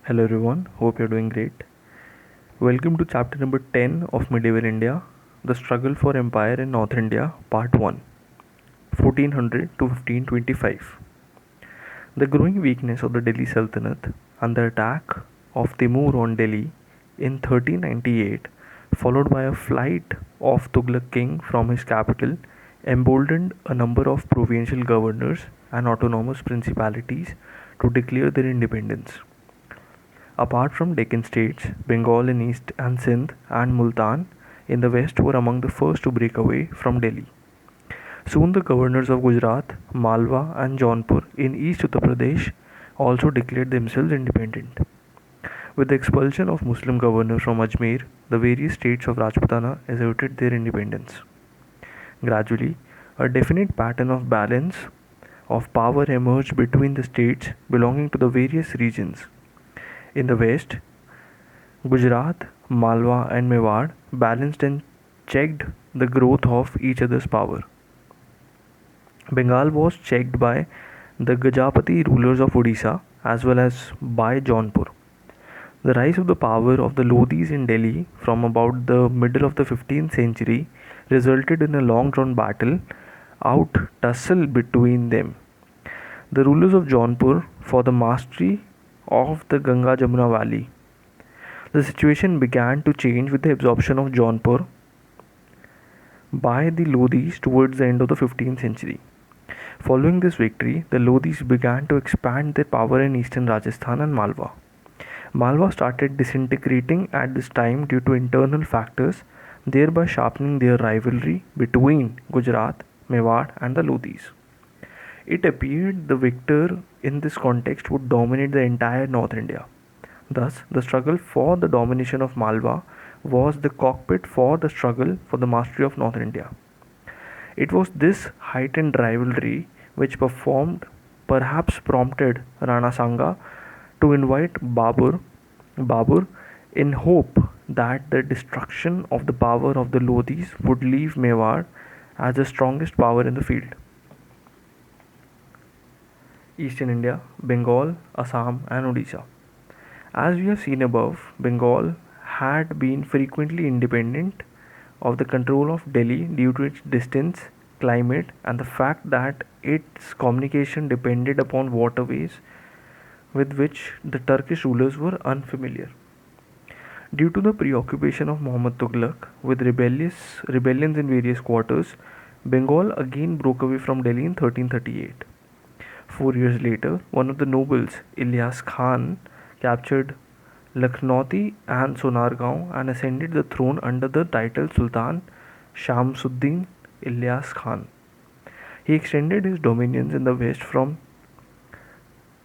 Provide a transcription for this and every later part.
Hello everyone, hope you're doing great. Welcome to chapter number 10 of Medieval India, The Struggle for Empire in North India, Part 1, 1400 to 1525. The growing weakness of the Delhi Sultanate and the attack of Timur on Delhi in 1398, followed by a flight of Tughlaq king from his capital, emboldened a number of provincial governors and autonomous principalities to declare their independence. Apart from Deccan states, Bengal in east and Sindh and Multan in the west were among the first to break away from Delhi. Soon the governors of Gujarat, Malwa and Jaunpur in East Uttar Pradesh also declared themselves independent. With the expulsion of Muslim governors from Ajmer, the various states of Rajputana asserted their independence. Gradually, a definite pattern of balance of power emerged between the states belonging to the various regions. In the west, Gujarat, Malwa and Mewar balanced and checked the growth of each other's power. Bengal was checked by the Gajapati rulers of Odisha as well as by Jaunpur. The rise of the power of the Lodhis in Delhi from about the middle of the 15th century resulted in a long drawn battle out tussle between them. The rulers of Jaunpur for the mastery of the Ganga Jamuna valley. The situation began to change with the absorption of Jaunpur by the Lodhis towards the end of the 15th century. Following this victory, the Lodhis began to expand their power in eastern Rajasthan and Malwa. Malwa started disintegrating at this time due to internal factors, thereby sharpening their rivalry between Gujarat, Mewar, and the Lodhis. It appeared the victor in this context would dominate the entire North India. Thus, the struggle for the domination of Malwa was the cockpit for the struggle for the mastery of North India. It was this heightened rivalry which perhaps prompted Rana Sanga to invite Babur in hope that the destruction of the power of the Lodhis would leave Mewar as the strongest power in the field. Eastern India, Bengal, Assam and Odisha. As we have seen above, Bengal had been frequently independent of the control of Delhi due to its distance, climate and the fact that its communication depended upon waterways with which the Turkish rulers were unfamiliar. Due to the preoccupation of Muhammad Tughlaq with rebellions in various quarters, Bengal again broke away from Delhi in 1338. 4 years later, one of the nobles, Ilyas Khan, captured Lakhnauti and Sonargaon and ascended the throne under the title Sultan Shamsuddin Ilyas Khan. He extended his dominions in the west from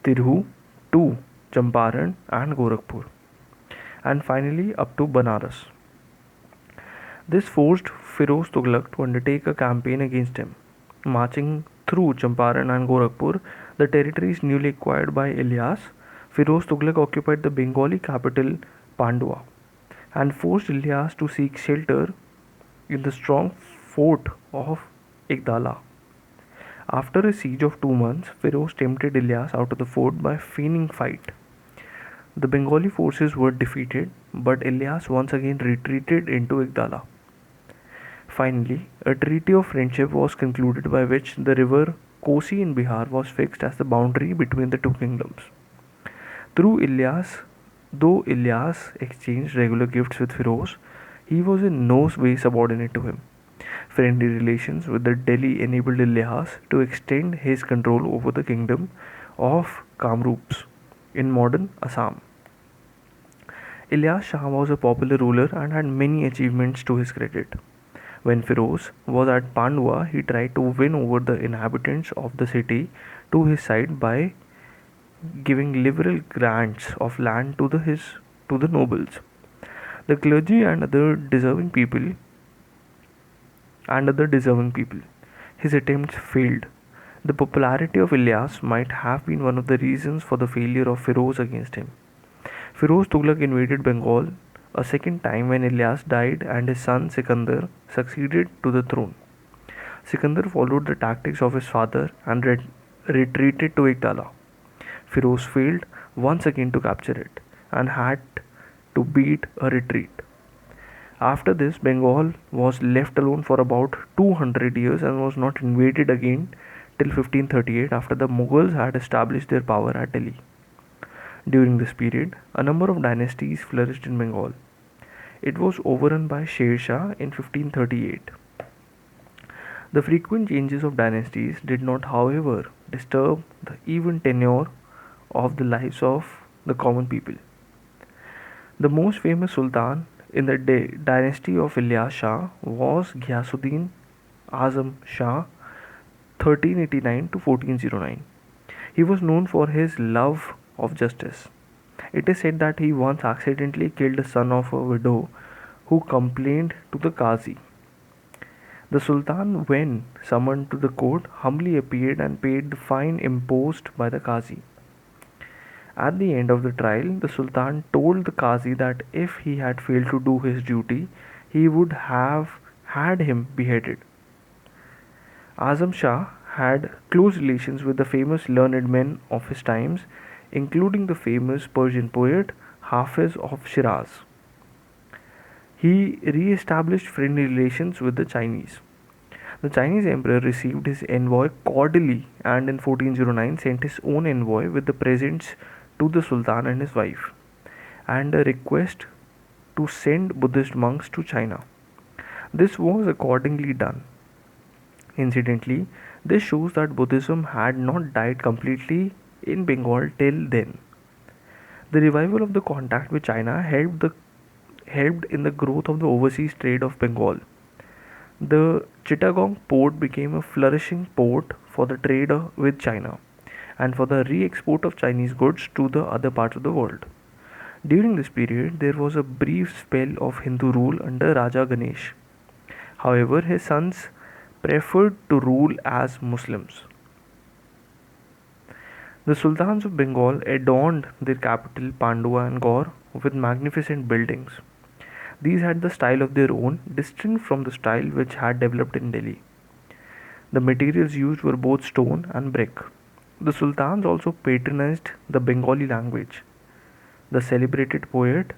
Tirhu to Champaran and Gorakhpur, and finally up to Banaras. This forced Firoz Tughlaq to undertake a campaign against him. Marching through Champaran and Gorakhpur, the territories newly acquired by Ilyas, Firoz Tughlaq occupied the Bengali capital Pandua and forced Ilyas to seek shelter in the strong fort of Igdala. After a siege of 2 months, Firoz tempted Ilyas out of the fort by feigning fight. The Bengali forces were defeated, but Ilyas once again retreated into Igdala. Finally, a treaty of friendship was concluded by which the river Kosi in Bihar was fixed as the boundary between the two kingdoms. Though Ilyas exchanged regular gifts with Firoz, he was in no way subordinate to him. Friendly relations with the Delhi enabled Ilyas to extend his control over the kingdom of Kamrups in modern Assam. Ilyas Shah was a popular ruler and had many achievements to his credit. When Firoz was at Pandua, he tried to win over the inhabitants of the city to his side by giving liberal grants of land to the nobles, the clergy and other deserving people. His attempts failed. The popularity of Ilyas might have been one of the reasons for the failure of Firoz against him. Firoz Tughlaq invaded Bengal a second time when Ilyas died and his son Sikandar succeeded to the throne. Sikandar followed the tactics of his father and retreated to Igdala. Firoz failed once again to capture it. and had to beat a retreat. After this, Bengal was left alone for about 200 years and was not invaded again till 1538 after the Mughals had established their power at Delhi. During this period, a number of dynasties flourished in Bengal. It was overrun by Sher Shah in 1538. The frequent changes of dynasties did not, however, disturb the even tenure of the lives of the common people. The most famous sultan in the dynasty of Ilyas Shah was Ghiyasuddin Azam Shah 1389 to 1409. He was known for his love of justice. It is said that he once accidentally killed the son of a widow who complained to the Qazi. The Sultan, when summoned to the court, humbly appeared and paid the fine imposed by the Qazi. At the end of the trial, the Sultan told the Qazi that if he had failed to do his duty, he would have had him beheaded. Azam Shah had close relations with the famous learned men of his times, including the famous Persian poet Hafiz of Shiraz. He re-established friendly relations with the Chinese. The Chinese emperor received his envoy cordially and in 1409 sent his own envoy with the presents to the Sultan and his wife, and a request to send Buddhist monks to China. This was accordingly done. Incidentally, this shows that Buddhism had not died completely in Bengal till then. The revival of the contact with China helped in the growth of the overseas trade of Bengal. The Chittagong port became a flourishing port for the trade with China and for the re-export of Chinese goods to the other parts of the world. During this period, there was a brief spell of Hindu rule under Raja Ganesh. However, his sons preferred to rule as Muslims. The Sultans of Bengal adorned their capital Pandua and Gaur with magnificent buildings. These had the style of their own, distinct from the style which had developed in Delhi. The materials used were both stone and brick. The Sultans also patronized the Bengali language. The celebrated poet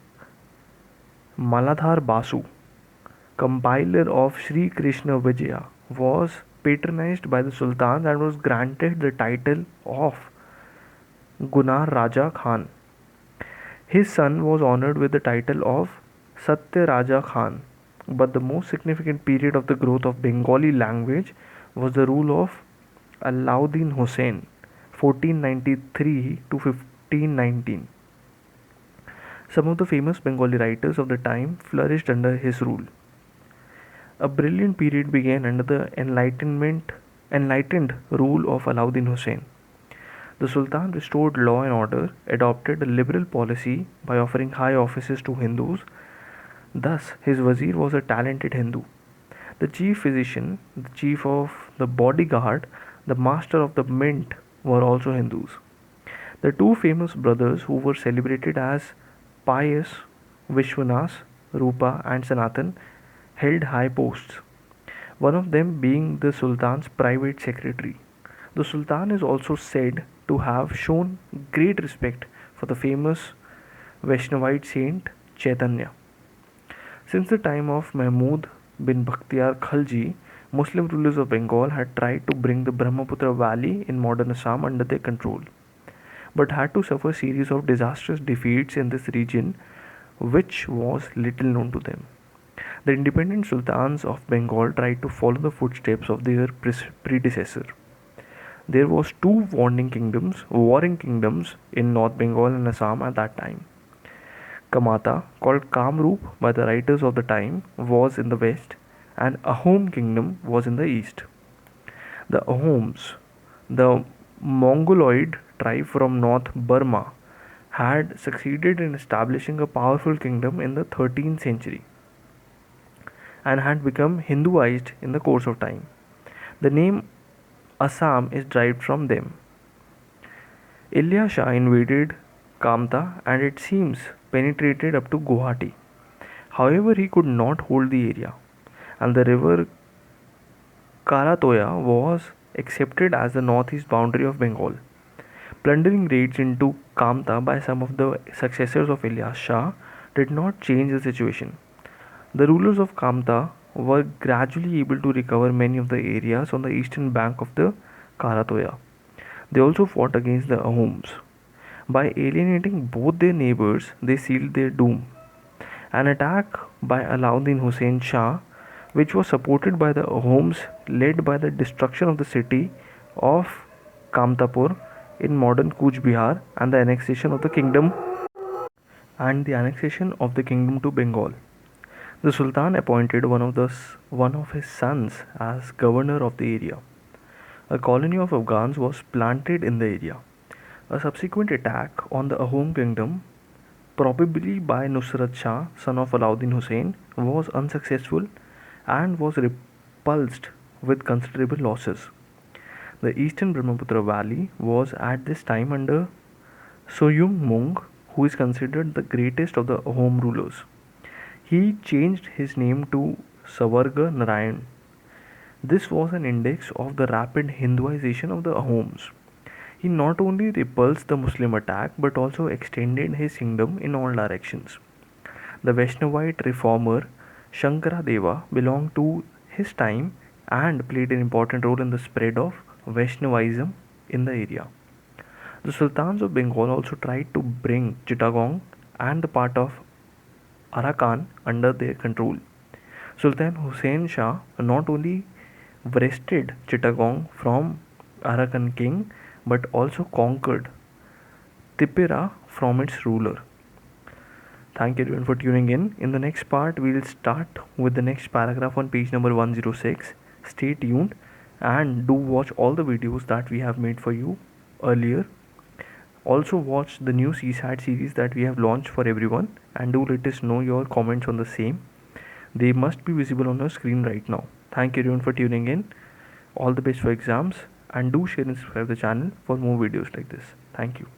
Maladhar Basu, compiler of Sri Krishna Vijaya, was patronized by the Sultans and was granted the title of Gunar Raja Khan. His son was honored with the title of Satya Raja Khan, but the most significant period of the growth of Bengali language was the rule of Alauddin Hussain 1493 to 1519. Some of the famous Bengali writers of the time flourished under his rule. A brilliant period began under the enlightened rule of Alauddin Hussain. The Sultan restored law and order, adopted a liberal policy by offering high offices to Hindus. Thus, his Wazir was a talented Hindu. The chief physician, the chief of the bodyguard, the master of the mint were also Hindus. The two famous brothers who were celebrated as pious, Vishwanas, Rupa, and Sanatan, held high posts, one of them being the Sultan's private secretary. The Sultan is also said to have shown great respect for the famous Vaishnavite saint Chaitanya. Since the time of Mahmud bin Bakhtiar Khalji, Muslim rulers of Bengal had tried to bring the Brahmaputra valley in modern Assam under their control, but had to suffer a series of disastrous defeats in this region, which was little known to them. The independent sultans of Bengal tried to follow the footsteps of their predecessor. There was two warring kingdoms in North Bengal and Assam at that time. Kamata, called Kamrup by the writers of the time, was in the west, and Ahom kingdom was in the east. The Ahoms, the Mongoloid tribe from North Burma, had succeeded in establishing a powerful kingdom in the 13th century and had become Hinduized in the course of time. The name Assam is derived from them. Ilyas Shah invaded Kamta and it seems penetrated up to Guwahati. However, he could not hold the area, and the river Karatoya was accepted as the northeast boundary of Bengal. Plundering raids into Kamta by some of the successors of Ilyas Shah did not change the situation. The rulers of Kamta were gradually able to recover many of the areas on the eastern bank of the Karatoya. They also fought against the Ahoms. By alienating both their neighbors, they sealed their doom. An attack by Alauddin Hussein Shah, which was supported by the Ahoms, led by the destruction of the city of Kamtapur in modern Cooch Behar and the annexation of the kingdom to Bengal. The Sultan appointed one of his sons as governor of the area. A colony of Afghans was planted in the area. A subsequent attack on the Ahom kingdom, probably by Nusrat Shah, son of Alauddin Hussein, was unsuccessful and was repulsed with considerable losses. The eastern Brahmaputra valley was at this time under Soyum Mung, who is considered the greatest of the Ahom rulers. He changed his name to Savarga Narayan. This was an index of the rapid Hinduization of the Ahoms. He not only repulsed the Muslim attack but also extended his kingdom in all directions. The Vaishnavite reformer Shankaradeva belonged to his time and played an important role in the spread of Vaishnavism in the area. The Sultans of Bengal also tried to bring Chittagong and the part of Arakan under their control. Sultan Hussein Shah not only wrested Chittagong from Arakan king but also conquered Tipura from its ruler. Thank you everyone for tuning in. In the next part, we will start with the next paragraph on page number 106. Stay tuned and do watch all the videos that we have made for you earlier. Also watch the new CSAT series that we have launched for everyone and do let us know your comments on the same. They must be visible on your screen right now. Thank you everyone for tuning in. All the best for exams and do share and subscribe the channel for more videos like this. Thank you.